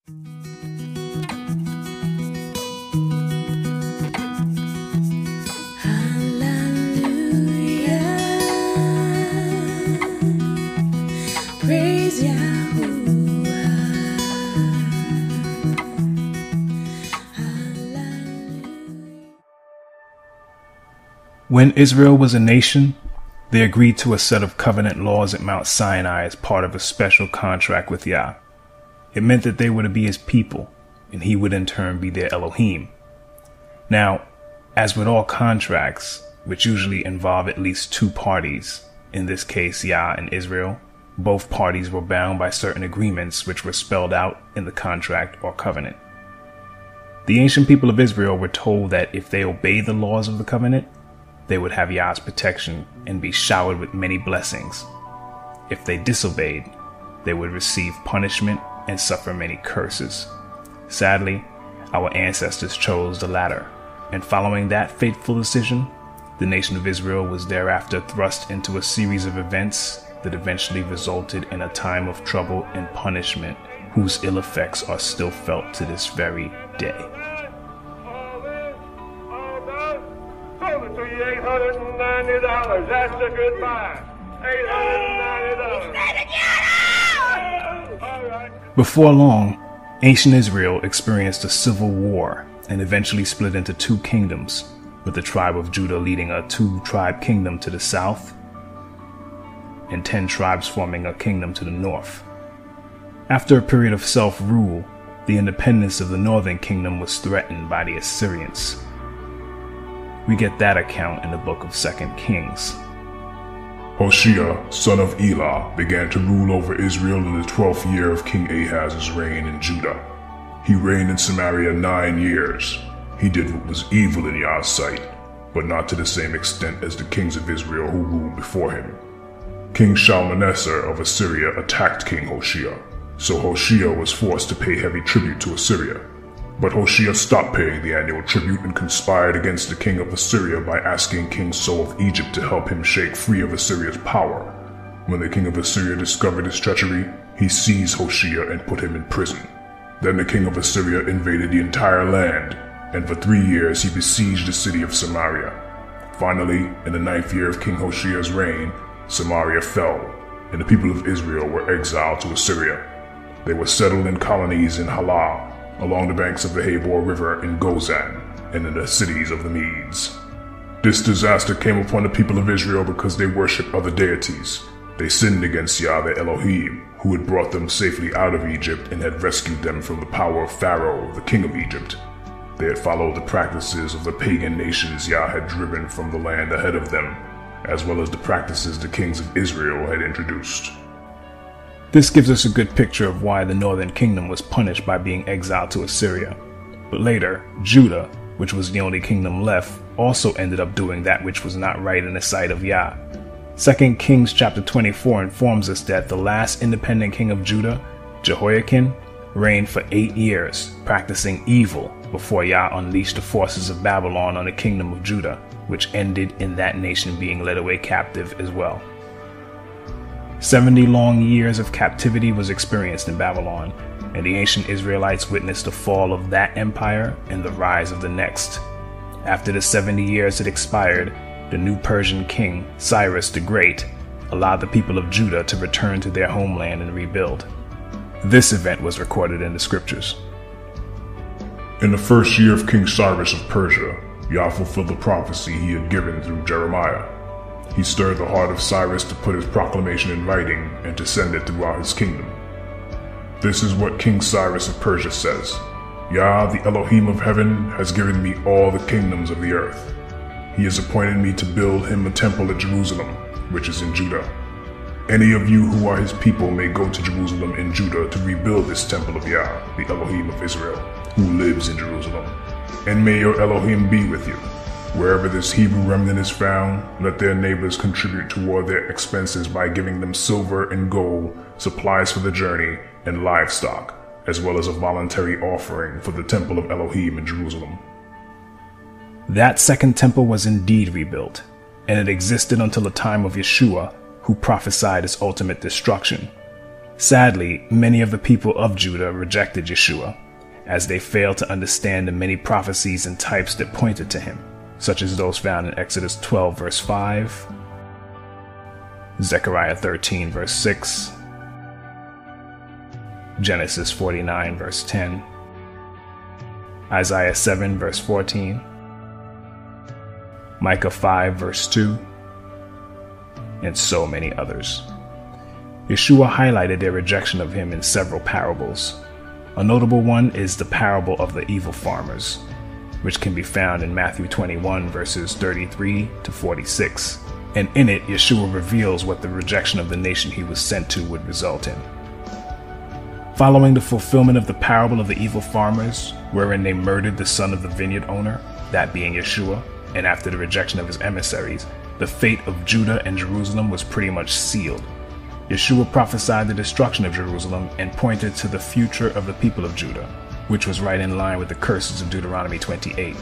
Praise Yahuwah. When Israel was a nation, they agreed to a set of covenant laws at Mount Sinai as part of a special contract with Yah. It meant that they were to be his people, and he would in turn be their Elohim. Now, as with all contracts, which usually involve at least two parties, in this case Yah and Israel, both parties were bound by certain agreements which were spelled out in the contract or covenant. The ancient people of Israel were told that if they obeyed the laws of the covenant, they would have Yah's protection and be showered with many blessings. If they disobeyed, they would receive punishment and suffer many curses. Sadly, our ancestors chose the latter, and following that fateful decision, the nation of Israel was thereafter thrust into a series of events that eventually resulted in a time of trouble and punishment whose ill effects are still felt to this very day. $890. That's a good buy. $890. Before long, ancient Israel experienced a civil war and eventually split into two kingdoms, with the tribe of Judah leading a two-tribe kingdom to the south and 10 tribes forming a kingdom to the north. After a period of self-rule, the independence of the northern kingdom was threatened by the Assyrians. We get that account in the book of 2 Kings. Hoshea, son of Elah, began to rule over Israel in the 12th year of King Ahaz's reign in Judah. He reigned in Samaria 9 years. He did what was evil in Yah's sight, but not to the same extent as the kings of Israel who ruled before him. King Shalmaneser of Assyria attacked King Hoshea, so Hoshea was forced to pay heavy tribute to Assyria. But Hoshea stopped paying the annual tribute and conspired against the king of Assyria by asking King So of Egypt to help him shake free of Assyria's power. When the king of Assyria discovered his treachery, he seized Hoshea and put him in prison. Then the king of Assyria invaded the entire land, and for 3 years he besieged the city of Samaria. Finally, in the 9th year of King Hoshea's reign, Samaria fell, and the people of Israel were exiled to Assyria. They were settled in colonies in Halah, along the banks of the Habor River in Gozan, and in the cities of the Medes. This disaster came upon the people of Israel because they worshipped other deities. They sinned against Yah their Elohim, who had brought them safely out of Egypt and had rescued them from the power of Pharaoh, the king of Egypt. They had followed the practices of the pagan nations Yah had driven from the land ahead of them, as well as the practices the kings of Israel had introduced. This gives us a good picture of why the northern kingdom was punished by being exiled to Assyria. But later, Judah, which was the only kingdom left, also ended up doing that which was not right in the sight of Yah. 2 Kings chapter 24 informs us that the last independent king of Judah, Jehoiakim, reigned for 8 years, practicing evil before Yah unleashed the forces of Babylon on the kingdom of Judah, which ended in that nation being led away captive as well. 70 long years of captivity was experienced in Babylon, and the ancient Israelites witnessed the fall of that empire and the rise of the next. After the 70 years had expired, the new Persian king, Cyrus the Great, allowed the people of Judah to return to their homeland and rebuild. This event was recorded in the scriptures. In the first year of King Cyrus of Persia, Yah fulfilled the prophecy he had given through Jeremiah. He stirred the heart of Cyrus to put his proclamation in writing and to send it throughout his kingdom. This is what King Cyrus of Persia says: Yah, the Elohim of heaven, has given me all the kingdoms of the earth. He has appointed me to build him a temple at Jerusalem, which is in Judah. Any of you who are his people may go to Jerusalem in Judah to rebuild this temple of Yah, the Elohim of Israel, who lives in Jerusalem. And may your Elohim be with you. Wherever this Hebrew remnant is found, let their neighbors contribute toward their expenses by giving them silver and gold, supplies for the journey, and livestock, as well as a voluntary offering for the temple of Elohim in Jerusalem. That second temple was indeed rebuilt, and it existed until the time of Yeshua, who prophesied its ultimate destruction. Sadly, many of the people of Judah rejected Yeshua, as they failed to understand the many prophecies and types that pointed to him, such as those found in Exodus 12 verse 5, Zechariah 13 verse 6, Genesis 49 verse 10, Isaiah 7 verse 14, Micah 5 verse 2, and so many others. Yeshua highlighted their rejection of him in several parables. A notable one is the parable of the evil farmers, which can be found in Matthew 21 verses 33 to 46. And in it, Yeshua reveals what the rejection of the nation he was sent to would result in. Following the fulfillment of the parable of the evil farmers, wherein they murdered the son of the vineyard owner, that being Yeshua, and after the rejection of his emissaries, the fate of Judah and Jerusalem was pretty much sealed. Yeshua prophesied the destruction of Jerusalem and pointed to the future of the people of Judah, which was right in line with the curses of Deuteronomy 28.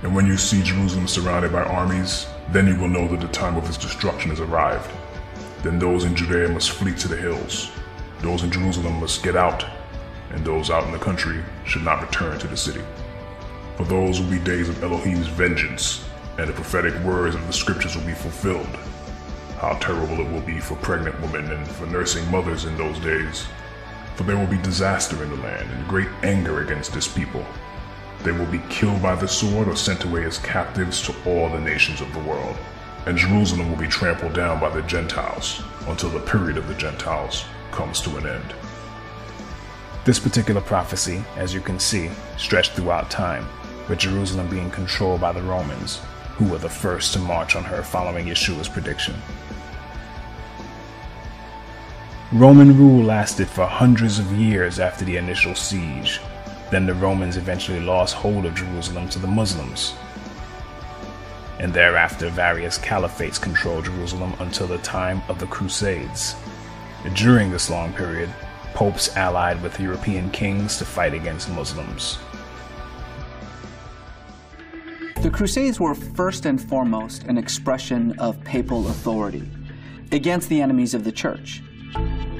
And when you see Jerusalem surrounded by armies, then you will know that the time of its destruction has arrived. Then those in Judea must flee to the hills. Those in Jerusalem must get out, and those out in the country should not return to the city. For those will be days of Elohim's vengeance, and the prophetic words of the scriptures will be fulfilled. How terrible it will be for pregnant women and for nursing mothers in those days. For there will be disaster in the land and great anger against this people. They will be killed by the sword or sent away as captives to all the nations of the world. And Jerusalem will be trampled down by the Gentiles until the period of the Gentiles comes to an end. This particular prophecy, as you can see, stretched throughout time, with Jerusalem being controlled by the Romans, who were the first to march on her following Yeshua's prediction. Roman rule lasted for hundreds of years after the initial siege. Then the Romans eventually lost hold of Jerusalem to the Muslims. And thereafter various caliphates controlled Jerusalem until the time of the Crusades. During this long period, popes allied with European kings to fight against Muslims. The Crusades were first and foremost an expression of papal authority against the enemies of the Church.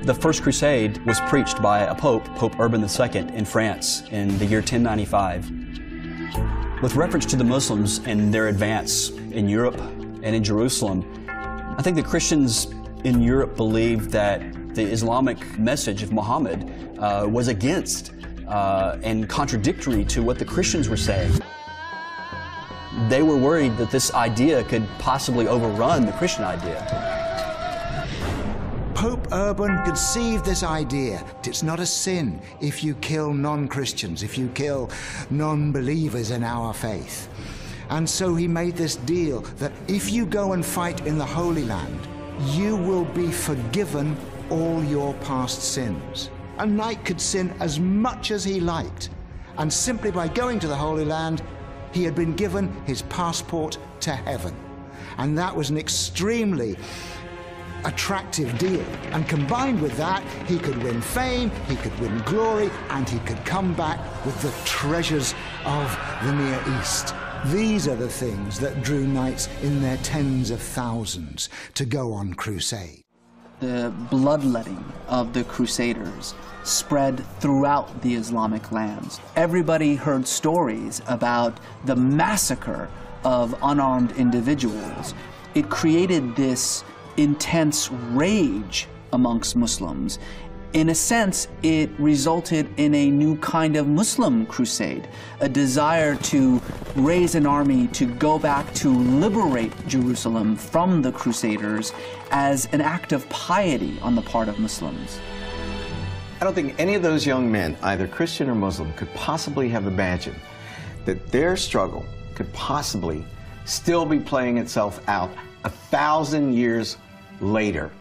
The First Crusade was preached by a pope, Pope Urban II, in France in the year 1095. With reference to the Muslims and their advance in Europe and in Jerusalem, I think the Christians in Europe believed that the Islamic message of Muhammad was against and contradictory to what the Christians were saying. They were worried that this idea could possibly overrun the Christian idea. Pope Urban conceived this idea. It's not a sin if you kill non-Christians, if you kill non-believers in our faith. And so he made this deal that if you go and fight in the Holy Land, you will be forgiven all your past sins. A knight could sin as much as he liked, and simply by going to the Holy Land, he had been given his passport to heaven. And that was an extremely attractive deal. And combined with that, he could win fame, he could win glory, and he could come back with the treasures of the Near East. These are the things that drew knights in their tens of thousands to go on crusade. The bloodletting of the Crusaders spread throughout the Islamic lands. Everybody heard stories about the massacre of unarmed individuals. It created this intense rage amongst Muslims. In a sense, it resulted in a new kind of Muslim crusade, a desire to raise an army to go back to liberate Jerusalem from the Crusaders as an act of piety on the part of Muslims. I don't think any of those young men, either Christian or Muslim, could possibly have imagined that their struggle could possibly still be playing itself out 1,000 years later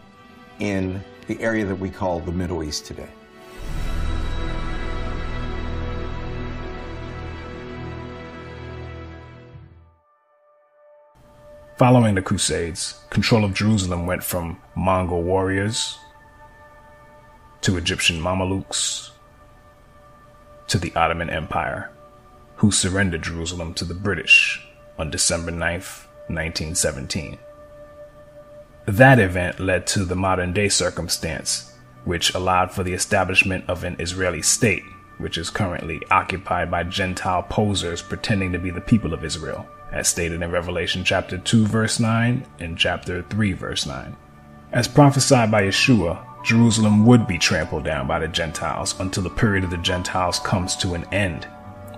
in the area that we call the Middle East today. Following the Crusades, control of Jerusalem went from Mongol warriors to Egyptian Mamelukes to the Ottoman Empire, who surrendered Jerusalem to the British on December 9th, 1917. That event led to the modern-day circumstance which allowed for the establishment of an Israeli state, which is currently occupied by Gentile posers pretending to be the people of Israel, as stated in Revelation chapter 2 verse 9 and chapter 3 verse 9. As prophesied by Yeshua, Jerusalem would be trampled down by the Gentiles until the period of the Gentiles comes to an end.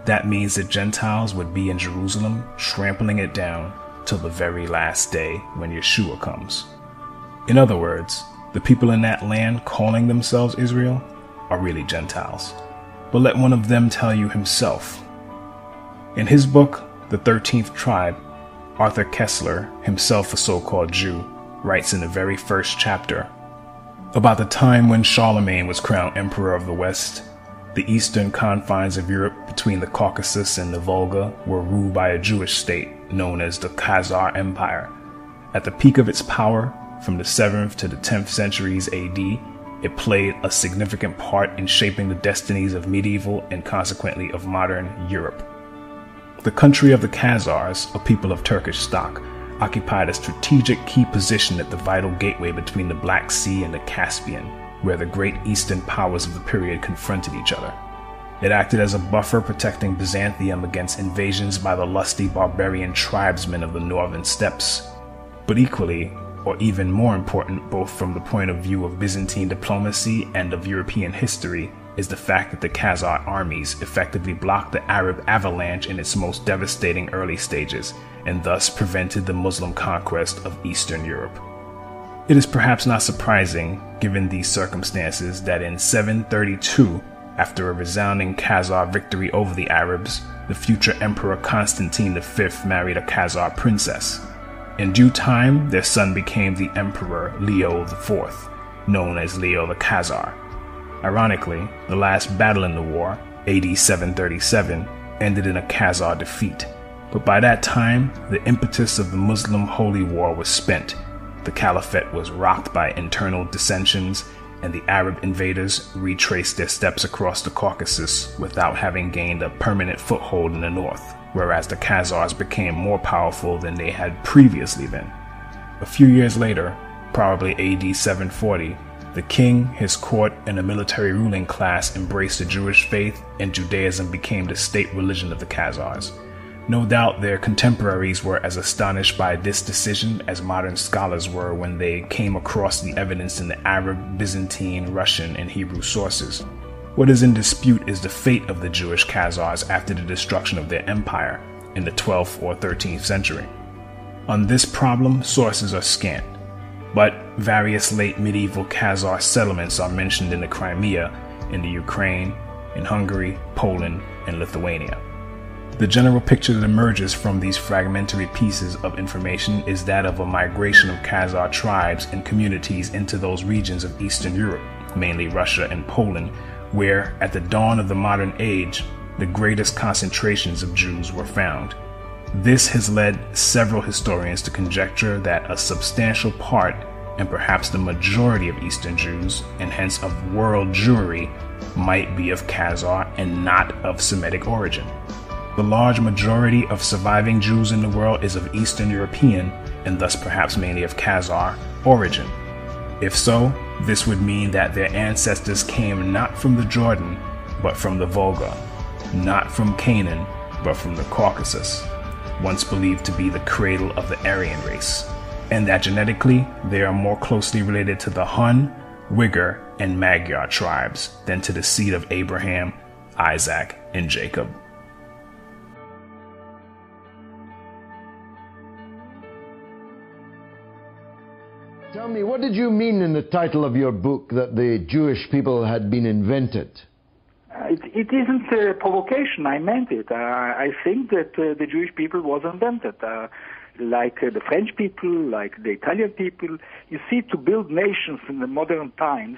That means that Gentiles would be in Jerusalem, trampling it down till the very last day when Yeshua comes. In other words, the people in that land calling themselves Israel are really Gentiles. But let one of them tell you himself. In his book, The 13th Tribe, Arthur Koestler, himself a so-called Jew, writes in the very first chapter, about the time when Charlemagne was crowned Emperor of the West, the eastern confines of Europe between the Caucasus and the Volga were ruled by a Jewish state known as the Khazar Empire. At the peak of its power, from the 7th to the 10th centuries AD, it played a significant part in shaping the destinies of medieval and consequently of modern Europe. The country of the Khazars, a people of Turkish stock, occupied a strategic key position at the vital gateway between the Black Sea and the Caspian, where the great eastern powers of the period confronted each other. It acted as a buffer protecting Byzantium against invasions by the lusty barbarian tribesmen of the northern steppes. But equally, or even more important, both from the point of view of Byzantine diplomacy and of European history, is the fact that the Khazar armies effectively blocked the Arab avalanche in its most devastating early stages, and thus prevented the Muslim conquest of Eastern Europe. It is perhaps not surprising, given these circumstances, that in 732, after a resounding Khazar victory over the Arabs, the future Emperor Constantine V married a Khazar princess. In due time, their son became the Emperor Leo IV, known as Leo the Khazar. Ironically, the last battle in the war, AD 737, ended in a Khazar defeat. But by that time, the impetus of the Muslim Holy War was spent. The Caliphate was rocked by internal dissensions, and the Arab invaders retraced their steps across the Caucasus without having gained a permanent foothold in the north, whereas the Khazars became more powerful than they had previously been. A few years later, probably AD 740, the king, his court, and a military ruling class embraced the Jewish faith, and Judaism became the state religion of the Khazars. No doubt their contemporaries were as astonished by this decision as modern scholars were when they came across the evidence in the Arab, Byzantine, Russian, and Hebrew sources. What is in dispute is the fate of the Jewish Khazars after the destruction of their empire in the 12th or 13th century. On this problem, sources are scant, but various late medieval Khazar settlements are mentioned in the Crimea, in the Ukraine, in Hungary, Poland, and Lithuania. The general picture that emerges from these fragmentary pieces of information is that of a migration of Khazar tribes and communities into those regions of Eastern Europe, mainly Russia and Poland, where, at the dawn of the modern age, the greatest concentrations of Jews were found. This has led several historians to conjecture that a substantial part, and perhaps the majority of Eastern Jews, and hence of world Jewry, might be of Khazar and not of Semitic origin. The large majority of surviving Jews in the world is of Eastern European, and thus perhaps mainly of Khazar, origin. If so, this would mean that their ancestors came not from the Jordan, but from the Volga, not from Canaan, but from the Caucasus, once believed to be the cradle of the Aryan race, and that genetically they are more closely related to the Hun, Uyghur, and Magyar tribes than to the seed of Abraham, Isaac, and Jacob. Tell me, what did you mean in the title of your book that the Jewish people had been invented? It isn't a provocation. I meant it. I think that the Jewish people was invented. Like the French people, like the Italian people. You see, to build nations in the modern times,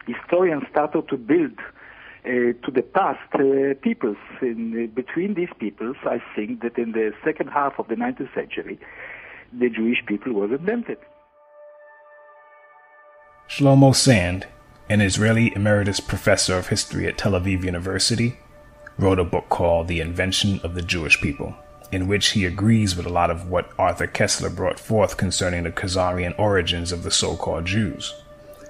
historians started to build to the past peoples. Between these peoples, I think that in the second half of the 19th century, the Jewish people was invented. Shlomo Sand, an Israeli emeritus professor of history at Tel Aviv University, wrote a book called The Invention of the Jewish People, in which he agrees with a lot of what Arthur Koestler brought forth concerning the Khazarian origins of the so-called Jews.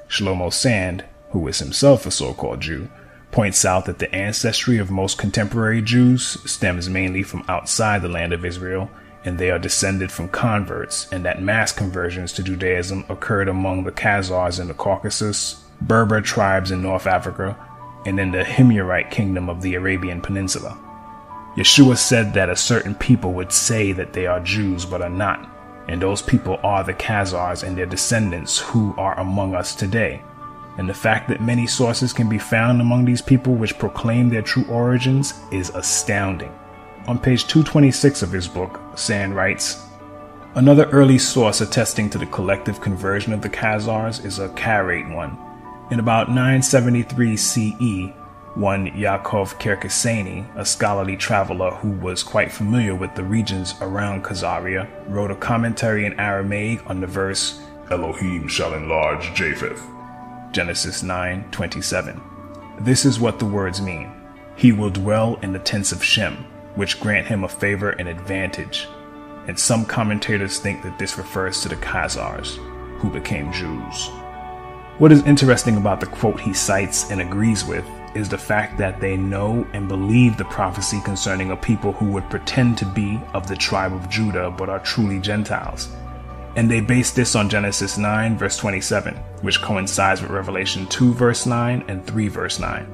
Shlomo Sand, who is himself a so-called Jew, points out that the ancestry of most contemporary Jews stems mainly from outside the land of Israel, and they are descended from converts, and that mass conversions to Judaism occurred among the Khazars in the Caucasus, Berber tribes in North Africa, and in the Himyarite kingdom of the Arabian Peninsula. Yeshua said that a certain people would say that they are Jews but are not, and those people are the Khazars and their descendants who are among us today. And the fact that many sources can be found among these people which proclaim their true origins is astounding. On page 226 of his book, Sand writes, another early source attesting to the collective conversion of the Khazars is a Karaite one. In about 973 CE, one Yaakov Kerkasani, a scholarly traveler who was quite familiar with the regions around Khazaria, wrote a commentary in Aramaic on the verse, Elohim shall enlarge Japheth. Genesis 9:27. This is what the words mean. He will dwell in the tents of Shem, which grant him a favor and advantage. And some commentators think that this refers to the Khazars, who became Jews. What is interesting about the quote he cites and agrees with is the fact that they know and believe the prophecy concerning a people who would pretend to be of the tribe of Judah but are truly Gentiles. And they base this on Genesis 9 verse 27, which coincides with Revelation 2 verse 9 and 3 verse 9.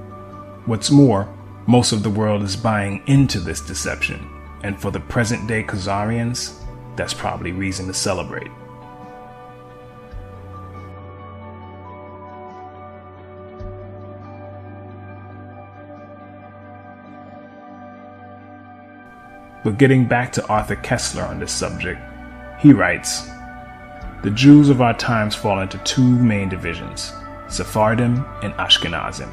What's more, most of the world is buying into this deception, and for the present day Khazarians, that's probably reason to celebrate. But getting back to Arthur Koestler on this subject, he writes, the Jews of our times fall into two main divisions, Sephardim and Ashkenazim.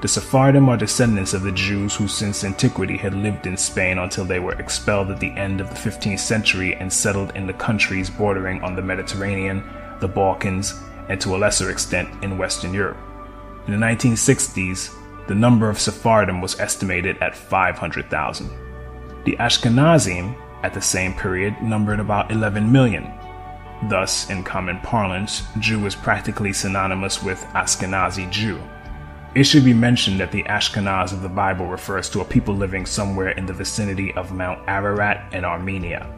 The Sephardim are descendants of the Jews who since antiquity had lived in Spain until they were expelled at the end of the 15th century and settled in the countries bordering on the Mediterranean, the Balkans, and to a lesser extent in Western Europe. In the 1960s, the number of Sephardim was estimated at 500,000. The Ashkenazim, at the same period, numbered about 11 million. Thus, in common parlance, Jew is practically synonymous with Ashkenazi Jew. It should be mentioned that the Ashkenaz of the Bible refers to a people living somewhere in the vicinity of Mount Ararat in Armenia.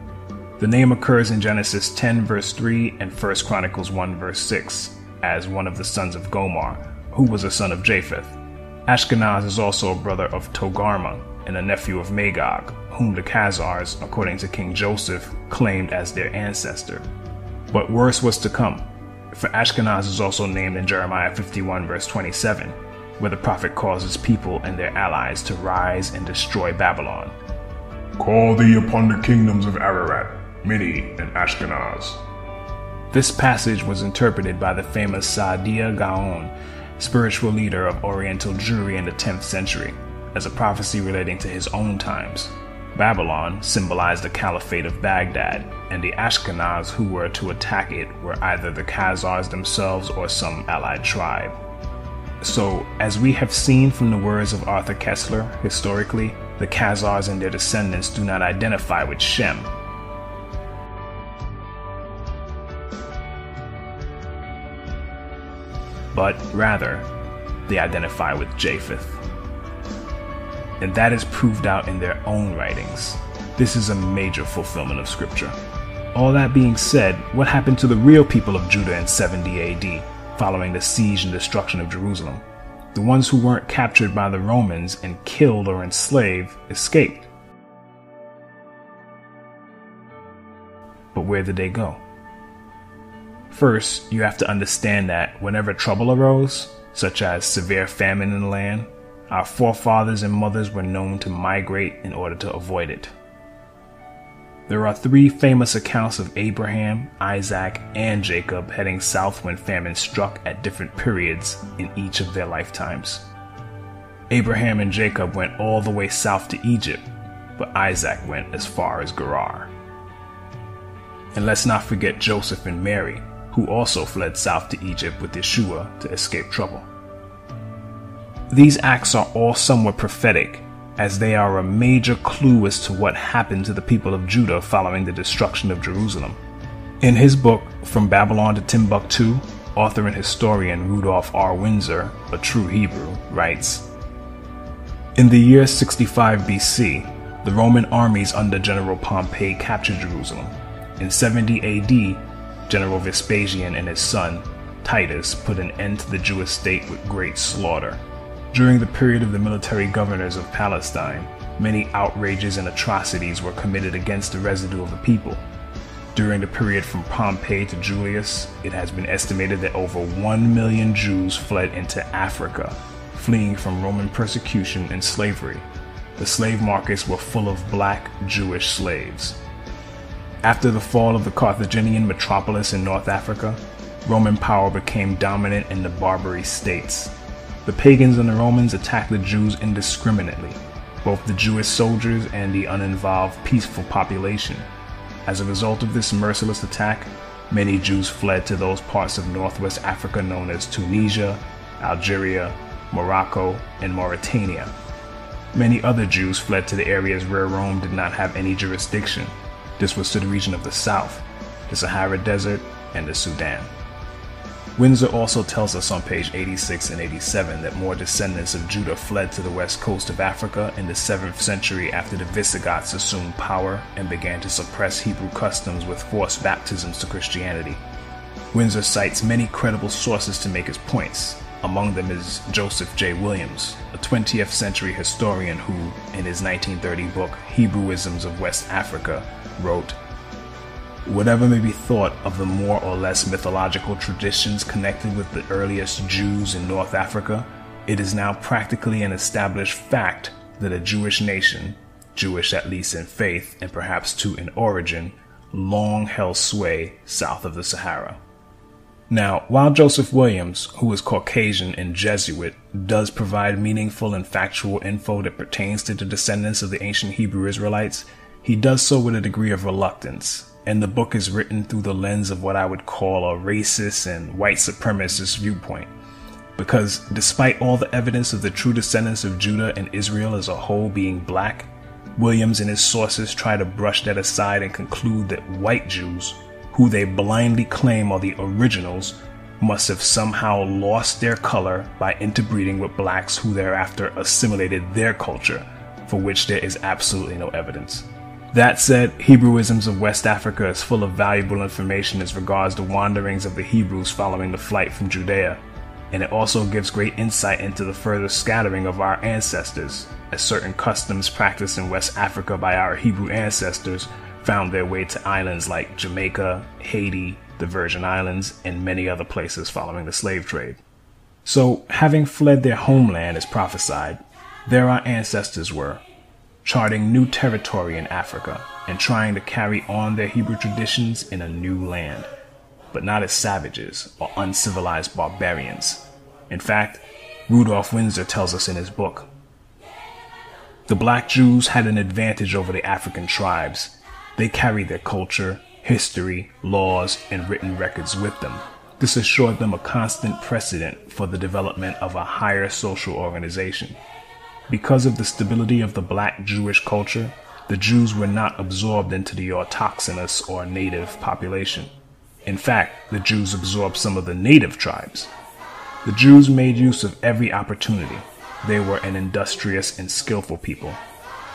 The name occurs in Genesis 10 verse 3 and 1 Chronicles 1 verse 6 as one of the sons of Gomer, who was a son of Japheth. Ashkenaz is also a brother of Togarmah and a nephew of Magog, whom the Khazars, according to King Joseph, claimed as their ancestor. But worse was to come, for Ashkenaz is also named in Jeremiah 51 verse 27, where the prophet calls his people and their allies to rise and destroy Babylon. Call thee upon the kingdoms of Ararat, Mini, and Ashkenaz. This passage was interpreted by the famous Saadia Gaon, spiritual leader of Oriental Jewry in the 10th century, as a prophecy relating to his own times. Babylon symbolized the Caliphate of Baghdad, and the Ashkenaz who were to attack it were either the Khazars themselves or some allied tribe. So, as we have seen from the words of Arthur Koestler, historically, the Khazars and their descendants do not identify with Shem. But rather, they identify with Japheth. And that is proved out in their own writings. This is a major fulfillment of scripture. All that being said, what happened to the real people of Judah in 70 AD, following the siege and destruction of Jerusalem? The ones who weren't captured by the Romans and killed or enslaved escaped. But where did they go? First, you have to understand that whenever trouble arose, such as severe famine in the land, our forefathers and mothers were known to migrate in order to avoid it. There are three famous accounts of Abraham, Isaac, and Jacob heading south when famine struck at different periods in each of their lifetimes. Abraham and Jacob went all the way south to Egypt, but Isaac went as far as Gerar. And let's not forget Joseph and Mary, who also fled south to Egypt with Yeshua to escape trouble. These acts are all somewhat prophetic, as they are a major clue as to what happened to the people of Judah following the destruction of Jerusalem. In his book, From Babylon to Timbuktu, author and historian Rudolph R. Windsor, a true Hebrew, writes, "In the year 65 BC, the Roman armies under General Pompey captured Jerusalem. In 70 AD, General Vespasian and his son, Titus, put an end to the Jewish state with great slaughter. During the period of the military governors of Palestine, many outrages and atrocities were committed against the residue of the people. During the period from Pompey to Julius, it has been estimated that over 1 million Jews fled into Africa, fleeing from Roman persecution and slavery. The slave markets were full of black Jewish slaves. After the fall of the Carthaginian metropolis in North Africa, Roman power became dominant in the Barbary states. The pagans and the Romans attacked the Jews indiscriminately, both the Jewish soldiers and the uninvolved peaceful population. As a result of this merciless attack, many Jews fled to those parts of Northwest Africa known as Tunisia, Algeria, Morocco, and Mauritania. Many other Jews fled to the areas where Rome did not have any jurisdiction. This was to the region of the south, the Sahara Desert, and the Sudan." Windsor also tells us on page 86 and 87 that more descendants of Judah fled to the west coast of Africa in the 7th century after the Visigoths assumed power and began to suppress Hebrew customs with forced baptisms to Christianity. Windsor cites many credible sources to make his points. Among them is Joseph J. Williams, a 20th century historian who, in his 1930 book Hebrewisms of West Africa, wrote, "Whatever may be thought of the more or less mythological traditions connected with the earliest Jews in North Africa, it is now practically an established fact that a Jewish nation, Jewish at least in faith and perhaps too in origin, long held sway south of the Sahara." Now, while Joseph Williams, who is Caucasian and Jesuit, does provide meaningful and factual info that pertains to the descendants of the ancient Hebrew Israelites, he does so with a degree of reluctance, and the book is written through the lens of what I would call a racist and white supremacist viewpoint. Because despite all the evidence of the true descendants of Judah and Israel as a whole being black, Williams and his sources try to brush that aside and conclude that white Jews, who they blindly claim are the originals, must have somehow lost their color by interbreeding with blacks who thereafter assimilated their culture, for which there is absolutely no evidence. That said, Hebrewisms of West Africa is full of valuable information as regards the wanderings of the Hebrews following the flight from Judea, and it also gives great insight into the further scattering of our ancestors, as certain customs practiced in West Africa by our Hebrew ancestors found their way to islands like Jamaica, Haiti, the Virgin Islands, and many other places following the slave trade. So, having fled their homeland as prophesied, there our ancestors were, charting new territory in Africa and trying to carry on their Hebrew traditions in a new land, but not as savages or uncivilized barbarians. In fact, Rudolph Windsor tells us in his book, "The black Jews had an advantage over the African tribes. They carried their culture, history, laws, and written records with them. This assured them a constant precedent for the development of a higher social organization. Because of the stability of the black Jewish culture, the Jews were not absorbed into the autochthonous or native population. In fact, the Jews absorbed some of the native tribes. The Jews made use of every opportunity. They were an industrious and skillful people.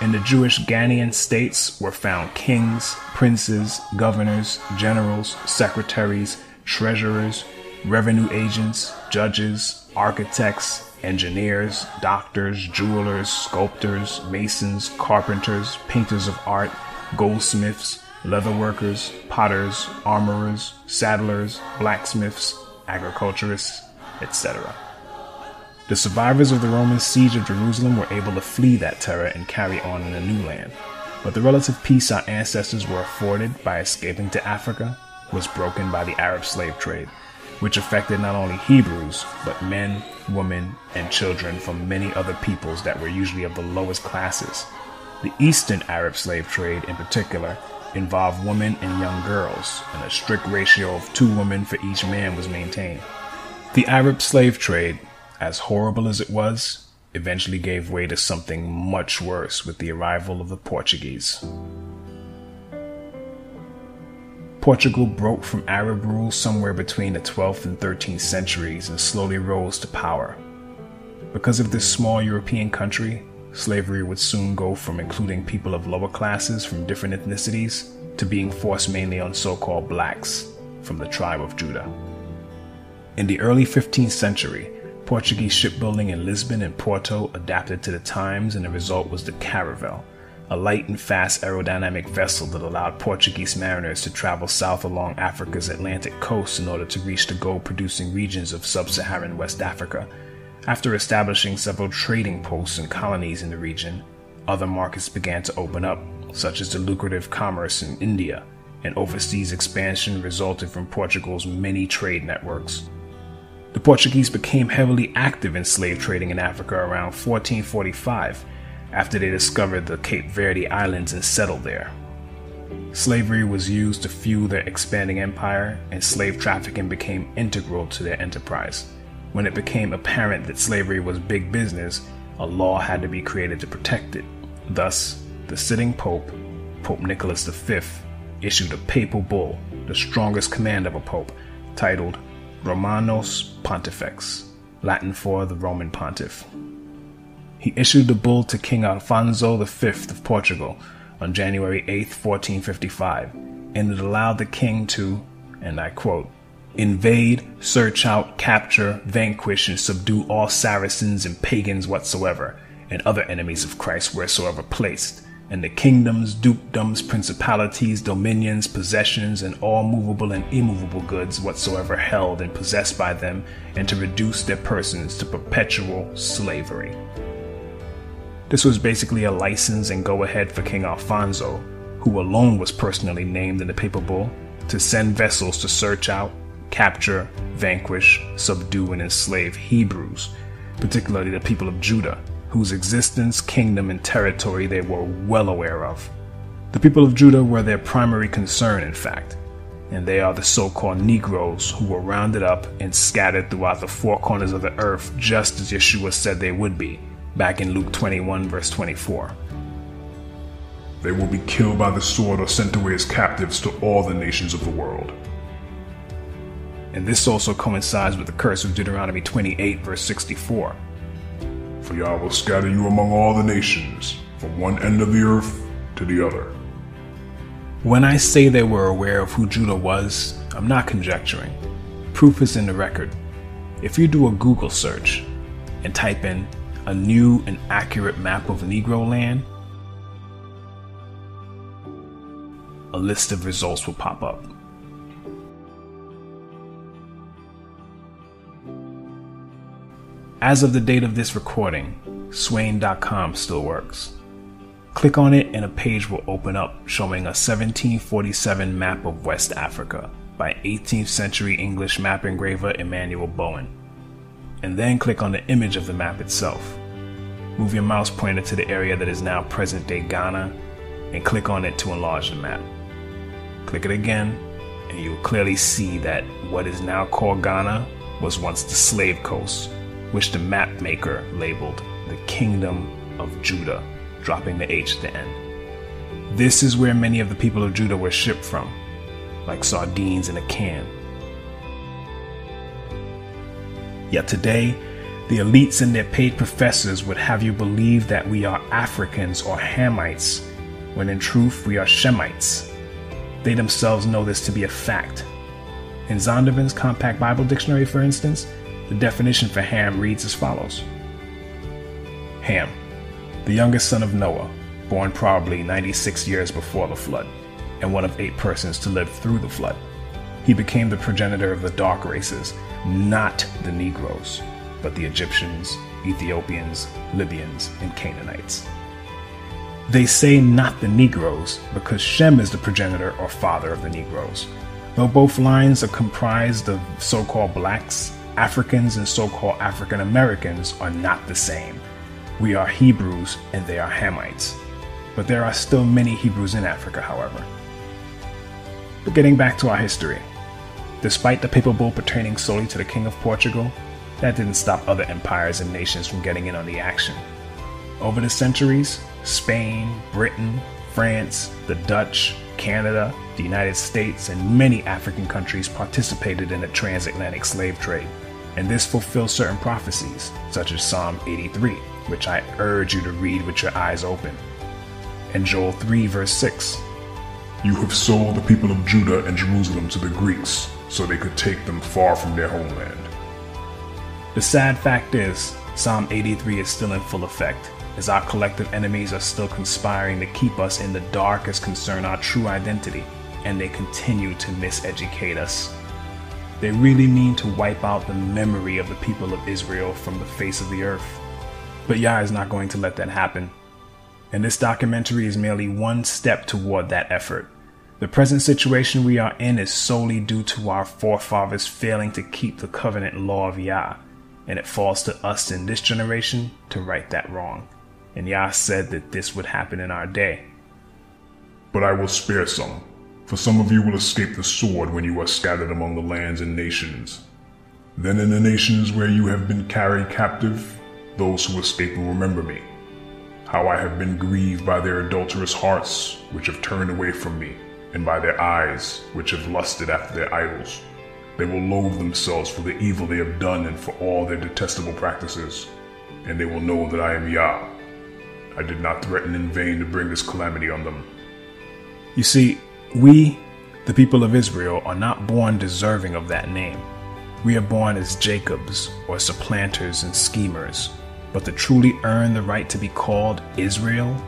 In the Jewish Ghanaian states were found kings, princes, governors, generals, secretaries, treasurers, revenue agents, judges, architects, engineers, doctors, jewelers, sculptors, masons, carpenters, painters of art, goldsmiths, leatherworkers, potters, armorers, saddlers, blacksmiths, agriculturists, etc. The survivors of the Roman siege of Jerusalem were able to flee that terror and carry on in a new land. But the relative peace our ancestors were afforded by escaping to Africa was broken by the Arab slave trade, which affected not only Hebrews, but men, women, and children from many other peoples that were usually of the lowest classes. The Eastern Arab slave trade, in particular, involved women and young girls, and a strict ratio of 2 women for each man was maintained. The Arab slave trade, as horrible as it was, eventually gave way to something much worse with the arrival of the Portuguese. Portugal broke from Arab rule somewhere between the 12th and 13th centuries and slowly rose to power. Because of this small European country, slavery would soon go from including people of lower classes from different ethnicities to being forced mainly on so-called blacks from the tribe of Judah. In the early 15th century, Portuguese shipbuilding in Lisbon and Porto adapted to the times, and the result was the caravel, a light and fast aerodynamic vessel that allowed Portuguese mariners to travel south along Africa's Atlantic coast in order to reach the gold-producing regions of sub-Saharan West Africa. After establishing several trading posts and colonies in the region, other markets began to open up, such as the lucrative commerce in India, and overseas expansion resulted from Portugal's many trade networks. The Portuguese became heavily active in slave trading in Africa around 1445, after they discovered the Cape Verde Islands and settled there. Slavery was used to fuel their expanding empire, and slave trafficking became integral to their enterprise. When it became apparent that slavery was big business, a law had to be created to protect it. Thus, the sitting Pope, Pope Nicholas V, issued a papal bull, the strongest command of a pope, titled Romanos Pontifex, Latin for the Roman Pontiff. He issued the bull to King Alfonso V of Portugal on January 8, 1455, and it allowed the king to, and I quote, invade, search out, capture, vanquish, and subdue all Saracens and pagans whatsoever, and other enemies of Christ wheresoever placed, and the kingdoms, dukedoms, principalities, dominions, possessions, and all movable and immovable goods whatsoever held and possessed by them, and to reduce their persons to perpetual slavery. This was basically a license and go-ahead for King Alfonso, who alone was personally named in the papal bull, to send vessels to search out, capture, vanquish, subdue, and enslave Hebrews, particularly the people of Judah, whose existence, kingdom, and territory they were well aware of. The people of Judah were their primary concern, in fact, and they are the so-called Negroes who were rounded up and scattered throughout the four corners of the earth, just as Yeshua said they would be, back in Luke 21, verse 24. They will be killed by the sword or sent away as captives to all the nations of the world. And this also coincides with the curse of Deuteronomy 28, verse 64. For Yah will scatter you among all the nations, from one end of the earth to the other. When I say they were aware of who Judah was, I'm not conjecturing. Proof is in the record. If you do a Google search and type in a new and accurate map of Negro land, a list of results will pop up. As of the date of this recording, Swain.com still works. Click on it and a page will open up showing a 1747 map of West Africa by 18th century English map engraver Emmanuel Bowen. And then click on the image of the map itself. Move your mouse pointer to the area that is now present-day Ghana and click on it to enlarge the map. Click it again and you will clearly see that what is now called Ghana was once the slave coast, which the map maker labeled the Kingdom of Judah, dropping the H at the end. This is where many of the people of Judah were shipped from, like sardines in a can. Yet today, the elites and their paid professors would have you believe that we are Africans or Hamites, when in truth we are Shemites. They themselves know this to be a fact. In Zondervan's Compact Bible Dictionary, for instance, the definition for Ham reads as follows. Ham, the youngest son of Noah, born probably 96 years before the flood, and one of 8 persons to live through the flood. He became the progenitor of the dark races, not the Negroes, but the Egyptians, Ethiopians, Libyans, and Canaanites. They say not the Negroes because Shem is the progenitor or father of the Negroes. Though both lines are comprised of so-called blacks, Africans and so-called African Americans are not the same. We are Hebrews and they are Hamites. But there are still many Hebrews in Africa, however. But getting back to our history, despite the papal bull pertaining solely to the King of Portugal, that didn't stop other empires and nations from getting in on the action. Over the centuries, Spain, Britain, France, the Dutch, Canada, the United States, and many African countries participated in the transatlantic slave trade. And this fulfills certain prophecies, such as Psalm 83, which I urge you to read with your eyes open. And Joel 3 verse 6. You have sold the people of Judah and Jerusalem to the Greeks, so they could take them far from their homeland. The sad fact is, Psalm 83 is still in full effect, as our collective enemies are still conspiring to keep us in the dark as concern our true identity, and they continue to miseducate us. They really mean to wipe out the memory of the people of Israel from the face of the earth. But Yah is not going to let that happen. And this documentary is merely one step toward that effort. The present situation we are in is solely due to our forefathers failing to keep the covenant law of Yah, and it falls to us in this generation to right that wrong. And Yah said that this would happen in our day. But I will spare some, for some of you will escape the sword when you are scattered among the lands and nations. Then in the nations where you have been carried captive, those who escape will remember me, how I have been grieved by their adulterous hearts, which have turned away from me, and by their eyes, which have lusted after their idols. They will loathe themselves for the evil they have done and for all their detestable practices, and they will know that I am Yah. I did not threaten in vain to bring this calamity on them. You see, we, the people of Israel, are not born deserving of that name. We are born as Jacobs, or supplanters and schemers. But to truly earn the right to be called Israel,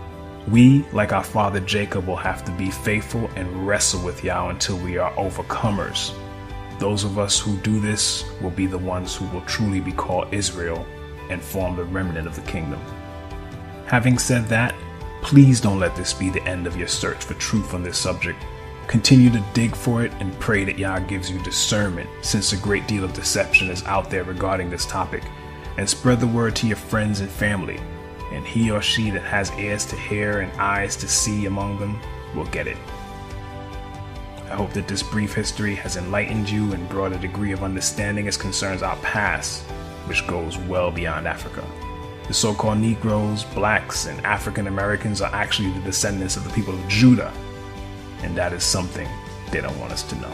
we, like our father Jacob, will have to be faithful and wrestle with Yah until we are overcomers. Those of us who do this will be the ones who will truly be called Israel and form the remnant of the kingdom. Having said that, please don't let this be the end of your search for truth on this subject. Continue to dig for it and pray that Yah gives you discernment, since a great deal of deception is out there regarding this topic, and spread the word to your friends and family, and he or she that has ears to hear and eyes to see among them will get it. I hope that this brief history has enlightened you and brought a degree of understanding as concerns our past, which goes well beyond Africa. The so-called Negroes, blacks, and African Americans are actually the descendants of the people of Judah, and that is something they don't want us to know.